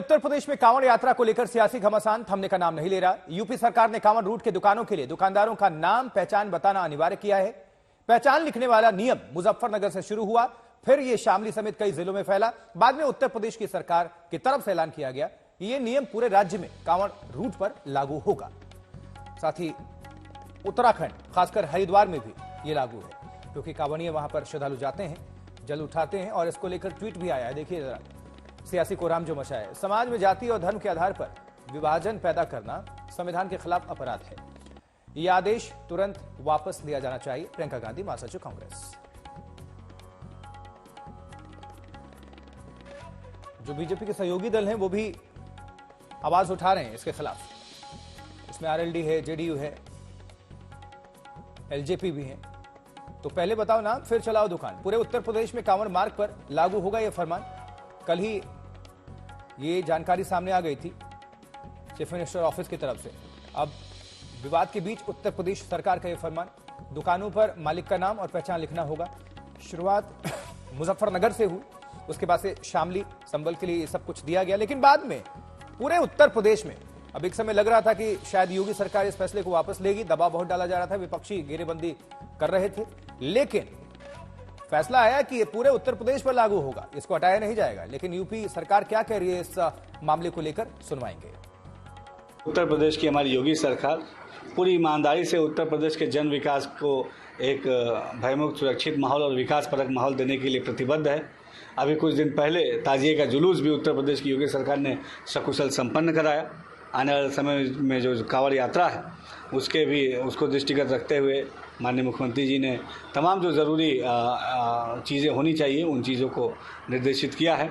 उत्तर प्रदेश में कांवड़ यात्रा को लेकर सियासी घमासान थमने का नाम नहीं ले रहा। यूपी सरकार ने कांवड़ रूट के दुकानों के लिए दुकानदारों का नाम पहचान बताना अनिवार्य किया है। पहचान लिखने वाला नियम मुजफ्फरनगर से शुरू हुआ, फिर यह शामली समेत कई जिलों में फैला, बाद में उत्तर प्रदेश की सरकार की तरफ से ऐलान किया गया कि यह नियम पूरे राज्य में कांवड़ रूट पर लागू होगा। साथ ही उत्तराखंड, खासकर हरिद्वार में भी यह लागू है, क्योंकि कांवड़िए वहां पर श्रद्धालु जाते हैं, जल उठाते हैं और इसको लेकर ट्वीट भी आया है। देखिए जरा, सियासी कोराम जो मचा है। समाज में जाति और धर्म के आधार पर विभाजन पैदा करना संविधान के खिलाफ अपराध है। यह आदेश तुरंत वापस लिया जाना चाहिए। प्रियंका गांधी, महासचिव कांग्रेस। जो बीजेपी के सहयोगी दल हैं वो भी आवाज उठा रहे हैं इसके खिलाफ। इसमें आरएलडी है, जेडीयू है, एलजेपी भी है। तो पहले बताओ नाम, फिर चलाओ दुकान। पूरे उत्तर प्रदेश में कांवड़ मार्ग पर लागू होगा यह फरमान। कल ही ये जानकारी सामने आ गई थी चीफ मिनिस्टर ऑफिस की तरफ से। अब विवाद के बीच उत्तर प्रदेश सरकार का यह फरमान, दुकानों पर मालिक का नाम और पहचान लिखना होगा। शुरुआत मुजफ्फरनगर से हुई, उसके बाद से शामली, संबल के लिए सब कुछ दिया गया, लेकिन बाद में पूरे उत्तर प्रदेश में अब एक समय लग रहा था कि शायद योगी सरकार इस फैसले को वापस लेगी। दबाव बहुत डाला जा रहा था, विपक्षी घेरेबंदी कर रहे थे, लेकिन फैसला आया कि ये पूरे उत्तर प्रदेश पर लागू होगा, इसको हटाया नहीं जाएगा। लेकिन यूपी सरकार क्या कह रही है इस मामले को लेकर, सुनवाएंगे। उत्तर प्रदेश की हमारी योगी सरकार पूरी ईमानदारी से उत्तर प्रदेश के जन विकास को एक भयमुक्त, सुरक्षित माहौल और विकास परक माहौल देने के लिए प्रतिबद्ध है। अभी कुछ दिन पहले ताजिए का जुलूस भी उत्तर प्रदेश की योगी सरकार ने सकुशल संपन्न कराया। आने वाले समय में जो कांवड़ यात्रा है उसको दृष्टिगत रखते हुए माननीय मुख्यमंत्री जी ने तमाम जो ज़रूरी चीज़ें होनी चाहिए उन चीज़ों को निर्देशित किया है।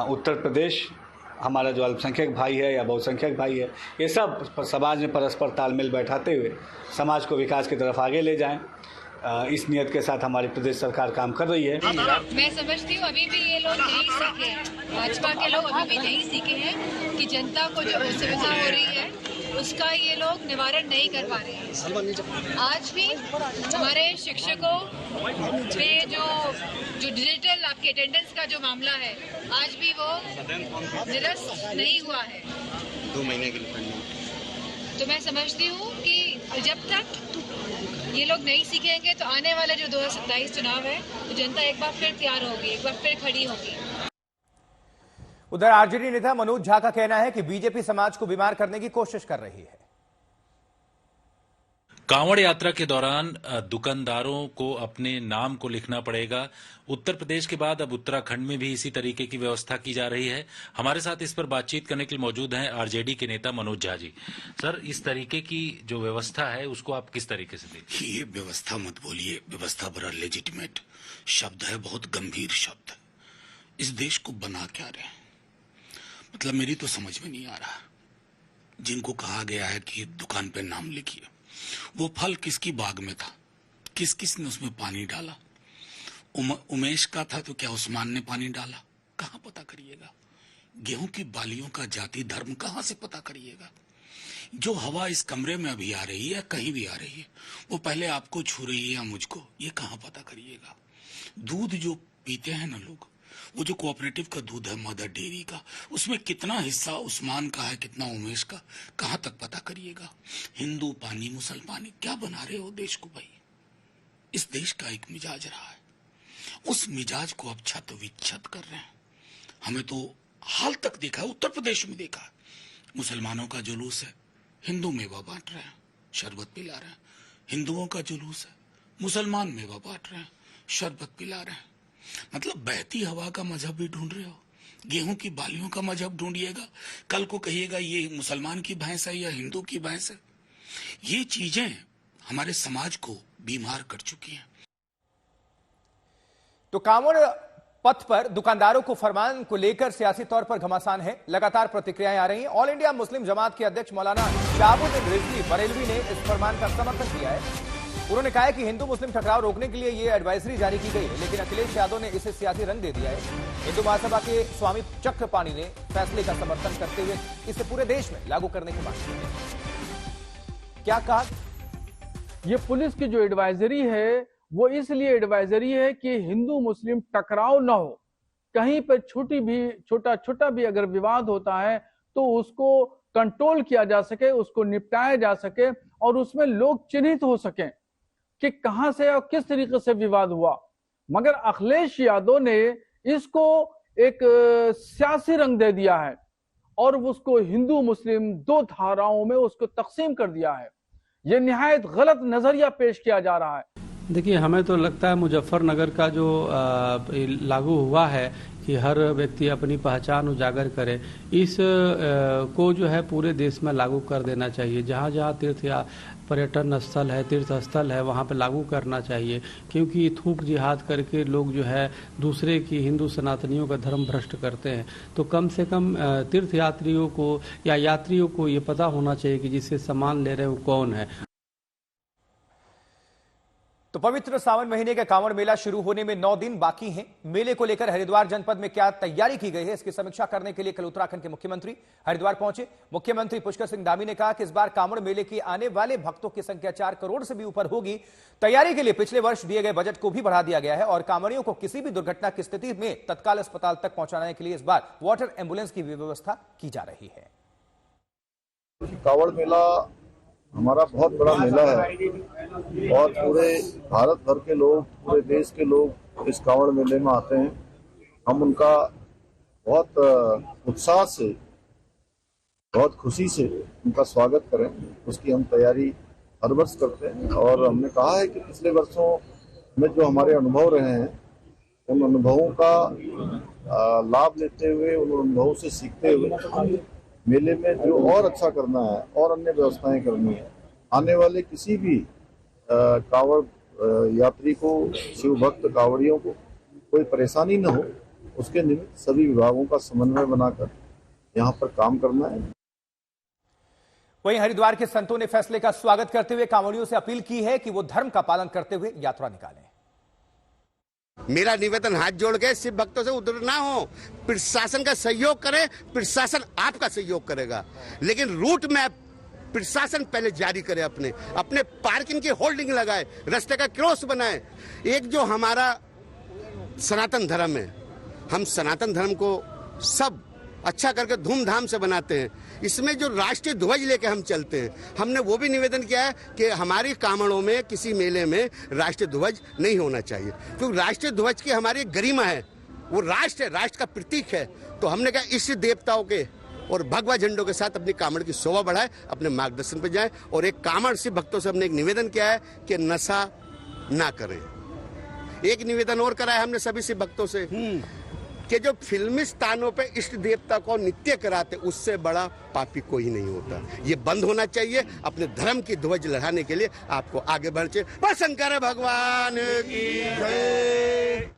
उत्तर प्रदेश हमारा जो अल्पसंख्यक भाई है या बहुसंख्यक भाई है, ये सब समाज में परस्पर तालमेल बैठाते हुए समाज को विकास की तरफ आगे ले जाएं, इस नियत के साथ हमारी प्रदेश सरकार काम कर रही है। मैं समझती हूँ अभी भी ये लोग नहीं सीखे हैं, भाजपा के लोग अभी भी नहीं सीखे हैं कि जनता को जो असुविधा हो रही है उसका ये लोग निवारण नहीं कर पा रहे हैं। आज भी हमारे शिक्षकों पे जो डिजिटल आपके अटेंडेंस का जो मामला है, आज भी वो निरस्त नहीं हुआ है 2 महीने के लिए। तो मैं समझती हूँ कि जब तक ये लोग नहीं सीखेंगे तो आने वाले जो 2027 चुनाव है तो जनता एक बार फिर तैयार होगी, एक बार फिर खड़ी होगी। उधर आरजेडी नेता मनोज झा का कहना है कि बीजेपी समाज को बीमार करने की कोशिश कर रही है। कांवड़ यात्रा के दौरान दुकानदारों को अपने नाम को लिखना पड़ेगा। उत्तर प्रदेश के बाद अब उत्तराखंड में भी इसी तरीके की व्यवस्था की जा रही है। हमारे साथ इस पर बातचीत करने के लिए मौजूद हैं आरजेडी के नेता मनोज झा जी। सर, इस तरीके की जो व्यवस्था है उसको आप किस तरीके से देखिए? ये व्यवस्था मत बोलिए, व्यवस्था बड़ा लेजिटिमेट शब्द है, बहुत गंभीर शब्द है। इस देश को बना क्या रहे, मतलब मेरी तो समझ में नहीं आ रहा। जिनको कहा गया है कि दुकान पे नाम लिखिए, वो फल किसकी बाग में था, किस ने उसमें पानी डाला? उमेश का था तो क्या उस्मान ने पानी डाला? कहां पता करिएगा? गेहूं की बालियों का जाति धर्म कहां से पता करिएगा? जो हवा इस कमरे में अभी आ रही है, कहीं भी आ रही है, वो पहले आपको छू रही है या मुझको, ये कहां पता करिएगा? दूध जो पीते हैं ना लोग, वो जो कोऑपरेटिव का दूध है मदर डेयरी का, उसमें कितना हिस्सा उस्मान का है, कितना उमेश का, कहां तक पता करिएगा? हिंदू पानी मुसलमानी क्या बना रहे हो देश को भाई? इस देश का एक मिजाज रहा है, उस मिजाज को अब छत विच्छत कर रहे हैं। हमें तो हाल तक देखा है, उत्तर प्रदेश में देखा है, मुसलमानों का जुलूस है, हिंदू मेवा बांट रहे हैं, शरबत पिला रहे हैं। हिंदुओं का जुलूस है, मुसलमान मेवा बांट रहे हैं, शरबत पिला रहे हैं। मतलब बहती हवा का मजहब भी ढूंढ रहे हो, गेहूं की बालियों का मजहब ढूंढिएगा, कल को कहिएगा ये मुसलमान की भैंस है या हिंदू की भैंस है। ये चीजें हमारे समाज को बीमार कर चुकी हैं। तो कांवड़ पथ पर दुकानदारों को फरमान को लेकर सियासी तौर पर घमासान है, लगातार प्रतिक्रियाएं आ रही हैं। ऑल इंडिया मुस्लिम जमात के अध्यक्ष मौलाना शहाबुद्दीन रिजवी बरेलवी ने इस फरमान का समर्थन किया है। उन्होंने कहा है कि हिंदू मुस्लिम टकराव रोकने के लिए यह एडवाइजरी जारी की गई है, लेकिन अखिलेश यादव ने इसे सियासी रंग दे दिया है। हिंदू महासभा के स्वामी चक्रपाणी ने फैसले का समर्थन करते हुए इसे पूरे देश में लागू करने की मांग की है। क्या कहा? ये पुलिस की जो एडवाइजरी है वो इसलिए एडवाइजरी है कि हिंदू मुस्लिम टकराव ना हो, कहीं पर छोटा छोटा भी अगर विवाद होता है तो उसको कंट्रोल किया जा सके, उसको निपटाया जा सके और उसमें लोग चिन्हित हो सकें कि कहां से और किस तरीके से विवाद हुआ। मगर अखिलेश यादव ने इसको एक सियासी रंग दे दिया है और उसको हिंदू मुस्लिम दो धाराओं में उसको तकसीम कर दिया है। यह निहायत गलत नजरिया पेश किया जा रहा है। देखिए, हमें तो लगता है मुजफ्फरनगर का जो लागू हुआ है कि हर व्यक्ति अपनी पहचान उजागर करे, इस को जो है पूरे देश में लागू कर देना चाहिए। जहाँ जहाँ तीर्थ या पर्यटन स्थल है, तीर्थ स्थल है, वहाँ पे लागू करना चाहिए, क्योंकि थूक जिहाद करके लोग जो है दूसरे की, हिंदू सनातनियों का धर्म भ्रष्ट करते हैं। तो कम से कम तीर्थ यात्रियों को या यात्रियों को ये पता होना चाहिए कि जिससे सामान ले रहे हैं वो कौन है। तो पवित्र सावन महीने का कांवड़ मेला शुरू होने में 9 दिन बाकी हैं। मेले को लेकर हरिद्वार जनपद में क्या तैयारी की गई है, इसकी समीक्षा करने के लिए कल उत्तराखंड के मुख्यमंत्री हरिद्वार पहुंचे। मुख्यमंत्री पुष्कर सिंह धामी ने कहा कि इस बार कांवड़ मेले की आने वाले भक्तों की संख्या 4 करोड़ से भी ऊपर होगी। तैयारी के लिए पिछले वर्ष दिए गए बजट को भी बढ़ा दिया गया है और कांवड़ियों को किसी भी दुर्घटना की स्थिति में तत्काल अस्पताल तक पहुंचाने के लिए इस बार वाटर एम्बुलेंस की व्यवस्था की जा रही है। कांवड़ मेला हमारा बहुत बड़ा मेला है और पूरे भारत भर के लोग, पूरे देश के लोग इस कांवड़ मेले में आते हैं। हम उनका बहुत उत्साह से, बहुत खुशी से उनका स्वागत करें, उसकी हम तैयारी हर वर्ष करते हैं। और हमने कहा है कि पिछले वर्षों में जो हमारे अनुभव रहे हैं, उन अनुभवों का लाभ लेते हुए, उन अनुभवों से सीखते हुए मेले में जो और अच्छा करना है और अन्य व्यवस्थाएं करनी है, आने वाले किसी भी कांवड़ यात्री को, शिव भक्त कांवड़ियों को कोई परेशानी न हो, उसके निमित्त सभी विभागों का समन्वय बनाकर यहाँ पर काम करना है। वहीं हरिद्वार के संतों ने फैसले का स्वागत करते हुए कांवड़ियों से अपील की है कि वो धर्म का पालन करते हुए यात्रा निकालें। मेरा निवेदन हाथ जोड़ के शिव भक्तों से उधर ना हो, प्रशासन का सहयोग करें, प्रशासन आपका सहयोग करेगा, लेकिन रूट मैप प्रशासन पहले जारी करे, अपने पार्किंग की होल्डिंग लगाए, रास्ते का क्रॉस बनाए। एक जो हमारा सनातन धर्म है, हम सनातन धर्म को सब अच्छा करके धूमधाम से बनाते हैं। इसमें जो राष्ट्रीय ध्वज लेके हम चलते हैं, हमने वो भी निवेदन किया है कि हमारी कांवड़ों में, किसी मेले में राष्ट्रीय ध्वज नहीं होना चाहिए, क्योंकि राष्ट्रीय ध्वज की हमारी गरिमा है, वो राष्ट्र है, राष्ट्र का प्रतीक है। तो हमने कहा इष्ट देवताओं के और भगवा झंडों के साथ अपनी कांवड़ की शोभा बढ़ाए, अपने मार्गदर्शन पर जाए। और एक कांवड़ शिव भक्तों से हमने एक निवेदन किया है कि नशा ना करें। एक निवेदन और करा है हमने सभी शिव भक्तों से कि जो फिल्मी स्थानों पे इष्ट देवता को नित्य कराते, उससे बड़ा पापी कोई नहीं होता। ये बंद होना चाहिए। अपने धर्म की ध्वज लहराने के लिए आपको आगे बढ़ना चाहिए। पर शंकर भगवान की जय।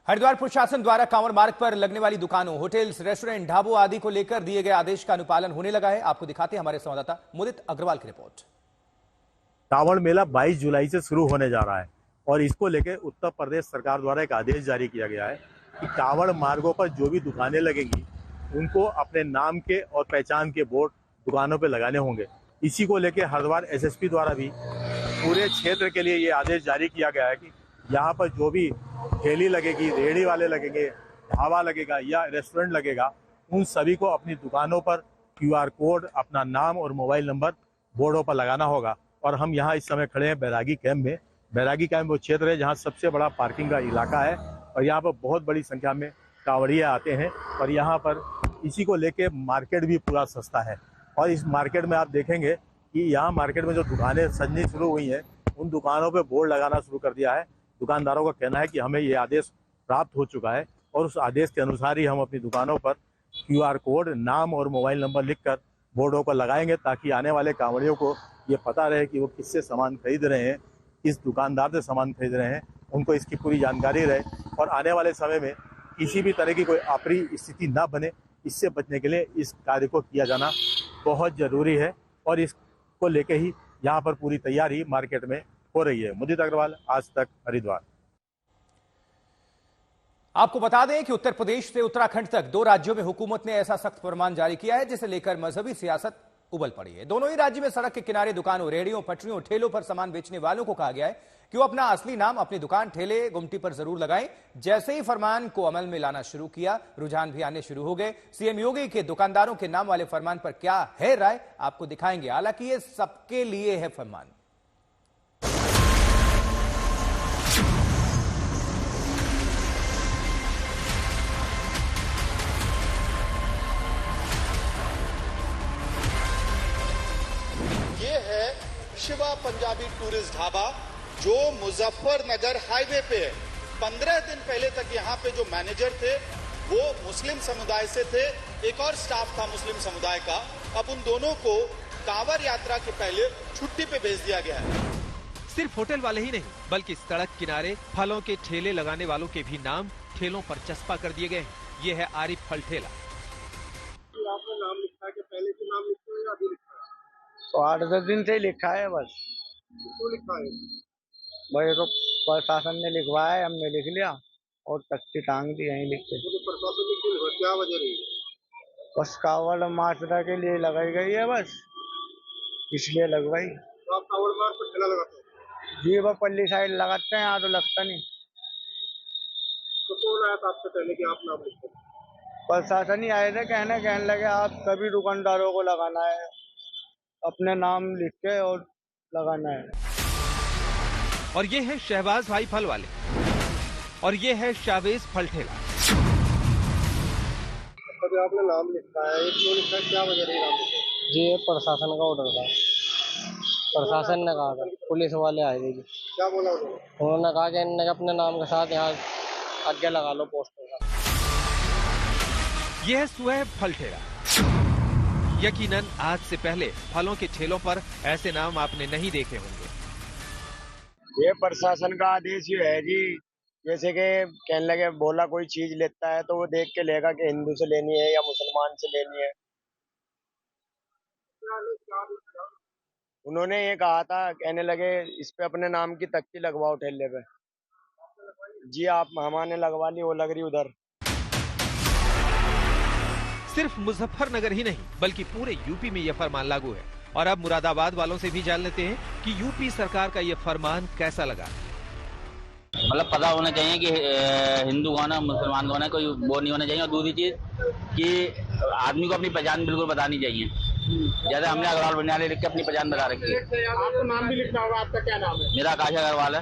हरिद्वार प्रशासन द्वारा कांवड़ मार्ग पर लगने वाली दुकानों, होटल्स, रेस्टोरेंट, ढाबों आदि को लेकर दिए गए आदेश का अनुपालन होने लगा है। आपको दिखाते हैं हमारे संवाददाता मुदित अग्रवाल की रिपोर्ट। कांवड़ मेला 22 जुलाई से शुरू होने जा रहा है और इसको लेकर उत्तर प्रदेश सरकार द्वारा एक आदेश जारी किया गया है कि कांवड़ मार्गों पर जो भी दुकानें लगेंगी उनको अपने नाम के और पहचान के बोर्ड दुकानों पर लगाने होंगे। इसी को लेकर हरिद्वार एसएसपी द्वारा भी पूरे क्षेत्र के लिए ये आदेश जारी किया गया है कि यहाँ पर जो भी ठेली लगेगी, रेहड़ी वाले लगेंगे, ढाबा लगेगा या रेस्टोरेंट लगेगा, उन सभी को अपनी दुकानों पर QR कोड, अपना नाम और मोबाइल नंबर बोर्डों पर लगाना होगा। और हम यहाँ इस समय खड़े हैं बैरागी कैंप में। बैरागी कैंप वो क्षेत्र है जहाँ सबसे बड़ा पार्किंग का इलाका है और यहाँ पर बहुत बड़ी संख्या में कांवड़िया आते हैं और यहाँ पर इसी को लेके मार्केट भी पूरा सस्ता है। और इस मार्केट में आप देखेंगे कि यहाँ मार्केट में जो दुकानें सजनी शुरू हुई हैं, उन दुकानों पे बोर्ड लगाना शुरू कर दिया है। दुकानदारों का कहना है कि हमें ये आदेश प्राप्त हो चुका है और उस आदेश के अनुसार ही हम अपनी दुकानों पर QR कोड, नाम और मोबाइल नंबर लिखकर बोर्डों पर लगाएंगे, ताकि आने वाले कांवड़ियों को ये पता रहे कि वो किससे सामान खरीद रहे हैं, किस दुकानदार से सामान खरीद रहे हैं, उनको इसकी पूरी जानकारी रहे और आने वाले समय में किसी भी तरह की कोई अप्रिय स्थिति ना बने। इससे बचने के लिए इस कार्य को किया जाना बहुत जरूरी है और इसको लेके ही यहाँ पर पूरी तैयारी मार्केट में हो रही है। मुदित अग्रवाल, आज तक, हरिद्वार। आपको बता दें कि उत्तर प्रदेश से उत्तराखंड तक 2 राज्यों में हुकूमत ने ऐसा सख्त फरमान जारी किया है जिसे लेकर मजहबी सियासत उबल पड़ी है। दोनों ही राज्य में सड़क के किनारे दुकानों, रेहड़ियों, पटरियों, ठेलों पर सामान बेचने वालों को कहा गया है कि वो अपना असली नाम अपनी दुकान, ठेले, गुमटी पर जरूर लगाएं। जैसे ही फरमान को अमल में लाना शुरू किया, रुझान भी आने शुरू हो गए। सीएम योगी के दुकानदारों के नाम वाले फरमान पर क्या है राय, आपको दिखाएंगे। हालांकि ये सबके लिए है फरमान। ये है शिवा पंजाबी टूरिस्ट ढाबा जो मुजफ्फरनगर हाईवे पे है। 15 दिन पहले तक यहाँ पे जो मैनेजर थे वो मुस्लिम समुदाय से थे, एक और स्टाफ था मुस्लिम समुदाय का। अब उन दोनों को कांवड़ यात्रा के पहले छुट्टी पे भेज दिया गया है। सिर्फ होटल वाले ही नहीं बल्कि सड़क किनारे फलों के ठेले लगाने वालों के भी नाम ठेलों पर चस्पा कर दिए गए हैं। ये है आरिफ फल ठेला। आपने नाम लिखा है कि पहले से नाम लिखा है या अभी लिखा है? तो 8-10 दिन से लिखा है बस। क्यों लिखा है? भाई तो प्रशासन ने लिखवाया है, हमने लिख लिया और तख्ती टांग दी यहीं लिख के। तो प्रशासन ने क्यों लिखा? क्या वजह रही? बस कावड़ मार्च के लिए लगाई गई है, बस इसलिए लगवाई। तो आप कावड़ मार्च पर ठेला लगाते हैं? जी वो पल्ली साइड लगाते हैं, यहाँ तो लगता नहीं। तो कौन आया था आपसे पहले कि आप नाम लिखते हैं? प्रशासन ही आए थे, कहने लगे आप सभी दुकानदारों को लगाना है, अपने नाम लिख के और लगाना है। और ये है शहबाज भाई फल वाले और ये है शावेज फल ठेला। तभी आपने नाम लिखा है, क्यों लिखा है? क्या वजह रही नाम लिखा? जी ये प्रशासन का ऑर्डर था, प्रशासन ने कहा था, पुलिस वाले आए थे। क्या बोला उन्होंने कहा कि इनने अपने नाम के साथ यहाँ आगे लगा लो पोस्टर का। यह है सुहेब फल ठेला। यकीनन आज से पहले फलों के ठेलों पर ऐसे नाम आपने नहीं देखे होंगे। ये प्रशासन का आदेश ही है जी। जैसे कि कहने लगे बोला कोई चीज लेता है तो वो देख के लेगा कि हिंदू से लेनी है या मुसलमान से लेनी है। उन्होंने ये कहा था, कहने लगे इस पे अपने नाम की तख्ती लगवाओ ठेले पे। जी आप हमारे लगवा ली, वो लग रही उधर। सिर्फ मुजफ्फरनगर ही नहीं बल्कि पूरे यूपी में यह फरमान लागू है। और अब मुरादाबाद वालों से भी जान लेते हैं कि यूपी सरकार का यह फरमान कैसा लगा। मतलब पता होना चाहिए कि हिंदू कौन है, मुसलमान कौन है, कोई वो नहीं होना चाहिए। और दूसरी चीज कि आदमी को अपनी पहचान बिल्कुल बतानी चाहिए। जैसे हमने अग्रवाल बनियाली लिख के अपनी पहचान बता रखी है। आपको नाम भी लिखना होगा। आपका क्या नाम है? मेरा आकाश अग्रवाल है।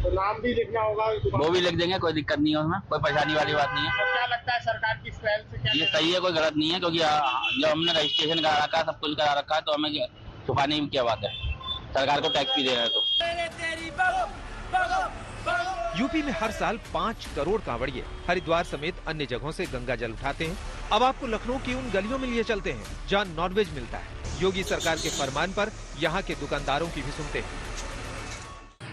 तो नाम भी लिखना होगा। वो भी लिख देंगे, कोई दिक्कत नहीं है उसमें, कोई परेशानी वाली बात नहीं है। तो क्या लगता है सरकार की इस पहल से क्या? ये सही है, कोई गलत नहीं है, क्योंकि जब हमने रजिस्ट्रेशन करा रखा है, सब कुछ करा रखा है, तो हमें छुपाने की क्या बात है। सरकार को टैक्स भी दे रहे हैं। तो यूपी में हर साल 5 करोड़ कांवड़िए हरिद्वार समेत अन्य जगहों से गंगा जल उठाते हैं। अब आपको लखनऊ की उन गलियों में लिए चलते हैं जहाँ नॉनवेज मिलता है। योगी सरकार के फरमान पर यहाँ के दुकानदारों की भी सुनते हैं।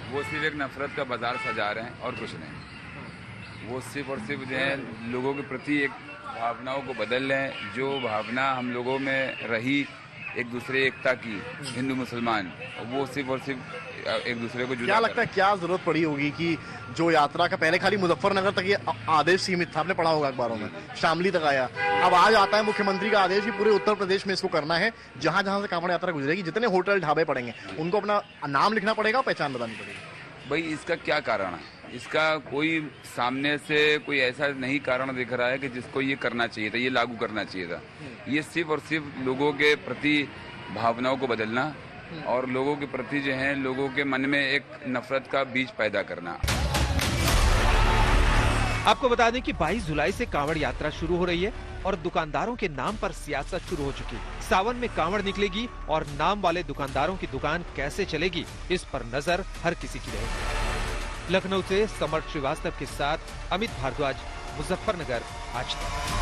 वो सिर्फ एक नफरत का बाजार सजा रहे हैं और कुछ नहीं। वो सिर्फ और सिर्फ जो है लोगों के प्रति एक भावनाओं को बदल रहे हैं। जो भावना हम लोगों में रही एक दूसरे एकता की, हिंदू मुसलमान, वो सिर्फ और सिर्फ एक दूसरे को जुदा। क्या लगता है क्या जरूरत पड़ी होगी कि जो यात्रा का पहले खाली मुजफ्फरनगर तक ये आदेश सीमित था, आपने पढ़ा होगा अखबारों में, शामली तक आया, अब आज आता है मुख्यमंत्री का आदेश कि पूरे उत्तर प्रदेश में इसको करना है। जहां जहां से कांवड़ यात्रा गुजरेगी, जितने होटल ढाबे पड़ेंगे उनको अपना नाम लिखना पड़ेगा, पहचान बतानी पड़ेगी। भाई इसका क्या कारण है? इसका कोई सामने से कोई ऐसा नहीं कारण दिख रहा है कि जिसको ये करना चाहिए था, ये लागू करना चाहिए था। ये सिर्फ और सिर्फ लोगों के प्रति भावनाओं को बदलना और लोगों के प्रति जो है लोगों के मन में एक नफरत का बीज पैदा करना। आपको बता दें कि 22 जुलाई से कांवड़ यात्रा शुरू हो रही है और दुकानदारों के नाम पर सियासत शुरू हो चुकी है। सावन में कांवड़ निकलेगी और नाम वाले दुकानदारों की दुकान कैसे चलेगी, इस पर नजर हर किसी की रहेगी। लखनऊ से समर्थ श्रीवास्तव के साथ अमित भारद्वाज, मुजफ्फरनगर, आज तक।